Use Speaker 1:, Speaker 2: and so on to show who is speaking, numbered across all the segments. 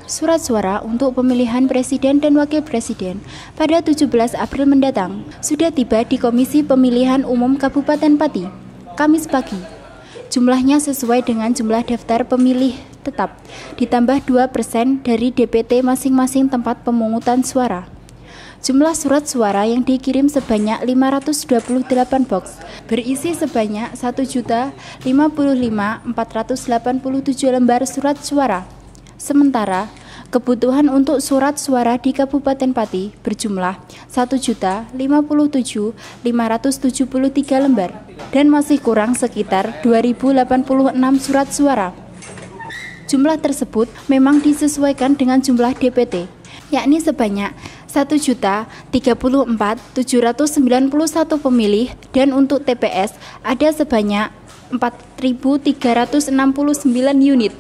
Speaker 1: surat suara untuk pemilihan presiden dan wakil presiden pada 17 April mendatang sudah tiba di Komisi Pemilihan Umum Kabupaten Pati, Kamis pagi. Jumlahnya sesuai dengan jumlah daftar pemilih tetap, ditambah 2% dari DPT masing-masing tempat pemungutan suara. Jumlah surat suara yang dikirim sebanyak 528 box, berisi sebanyak 1.055.487 lembar surat suara. Sementara, kebutuhan untuk surat suara di Kabupaten Pati berjumlah 1.057.573 lembar dan masih kurang sekitar 2.086 surat suara. Jumlah tersebut memang disesuaikan dengan jumlah DPT, yakni sebanyak 1.034.791 pemilih dan untuk TPS ada sebanyak 4.369 unit.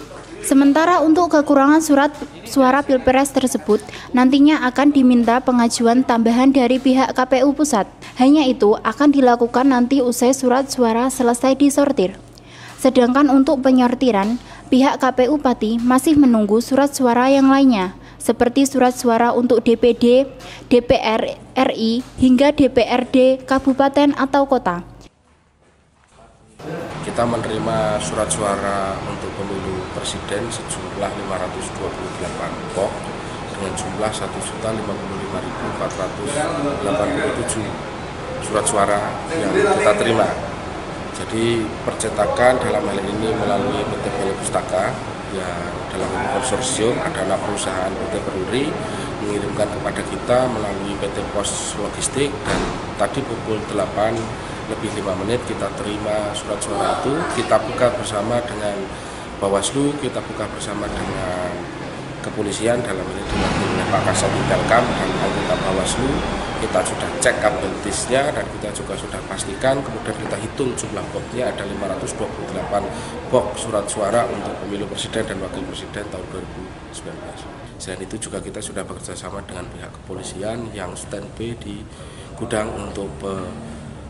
Speaker 1: Sementara untuk kekurangan surat suara Pilpres tersebut nantinya akan diminta pengajuan tambahan dari pihak KPU Pusat. Hanya itu akan dilakukan nanti usai surat suara selesai disortir. Sedangkan untuk penyortiran, pihak KPU Pati masih menunggu surat suara yang lainnya, seperti surat suara untuk DPD, DPR RI, hingga DPRD Kabupaten atau Kota.
Speaker 2: Kita menerima surat suara untuk pemilu presiden sejumlah 528 box dengan jumlah 1.055.487 surat suara yang kita terima. Jadi percetakan dalam hal ini melalui PT Balai Pustaka yang dalam konsorsium ada anak perusahaan PT Peruri mengirimkan kepada kita melalui PT Pos Logistik, dan tadi pukul 8:05 kita terima surat suara itu. Kita buka bersama dengan Bawaslu, kita buka bersama dengan kepolisian dalam ini diwakili oleh Pak Kasat Intelkam dan anggota Bawaslu. Kita sudah cek kabeltisnya dan kita juga sudah pastikan, kemudian kita hitung jumlah boxnya ada 528 box surat suara untuk pemilu presiden dan wakil presiden tahun 2019. Selain itu juga kita sudah bekerjasama dengan pihak kepolisian yang standby di gudang untuk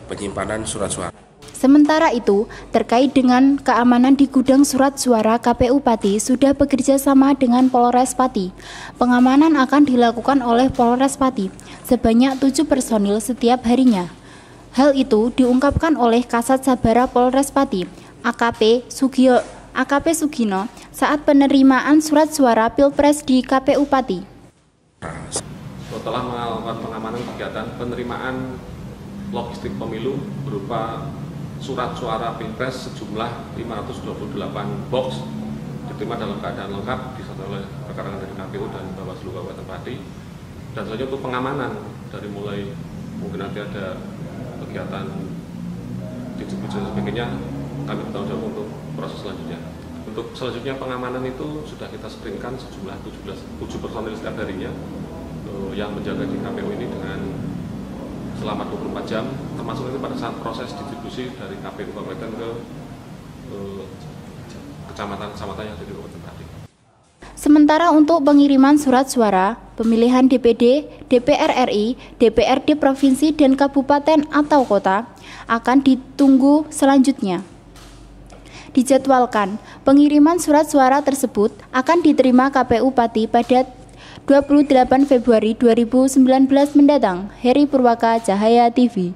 Speaker 2: penyimpanan surat suara.
Speaker 1: Sementara itu, terkait dengan keamanan di gudang surat suara, KPU Pati sudah bekerja sama dengan Polres Pati. Pengamanan akan dilakukan oleh Polres Pati sebanyak 7 personil setiap harinya. Hal itu diungkapkan oleh Kasat Sabara Polres Pati, AKP Sugino, saat penerimaan surat suara Pilpres di KPU Pati.
Speaker 3: Setelah melakukan pengamanan kegiatan penerimaan logistik pemilu berupa surat suara Pilpres sejumlah 528 box diterima dalam keadaan lengkap disertai oleh keterangan dari KPU dan Bawaslu Kabupaten Pati. Dan selanjutnya untuk pengamanan dari mulai mungkin nanti ada kegiatan distribusi dan sebagainya, kami bertanggung jawab untuk proses selanjutnya. Untuk selanjutnya pengamanan itu sudah kita screenkan sejumlah 7 personil setiap harinya yang menjaga di KPU ini dengan selama 24 jam, termasuk itu pada saat proses distribusi dari KPU Kabupaten ke kecamatan-kecamatan yang ada di Kabupaten Pati.
Speaker 1: Sementara untuk pengiriman surat suara, pemilihan DPD, DPR RI, DPRD Provinsi dan Kabupaten atau Kota akan ditunggu selanjutnya. Dijadwalkan, pengiriman surat suara tersebut akan diterima KPU Pati pada 28 Februari 2019 mendatang. Heri Purwaka, Cahaya TV.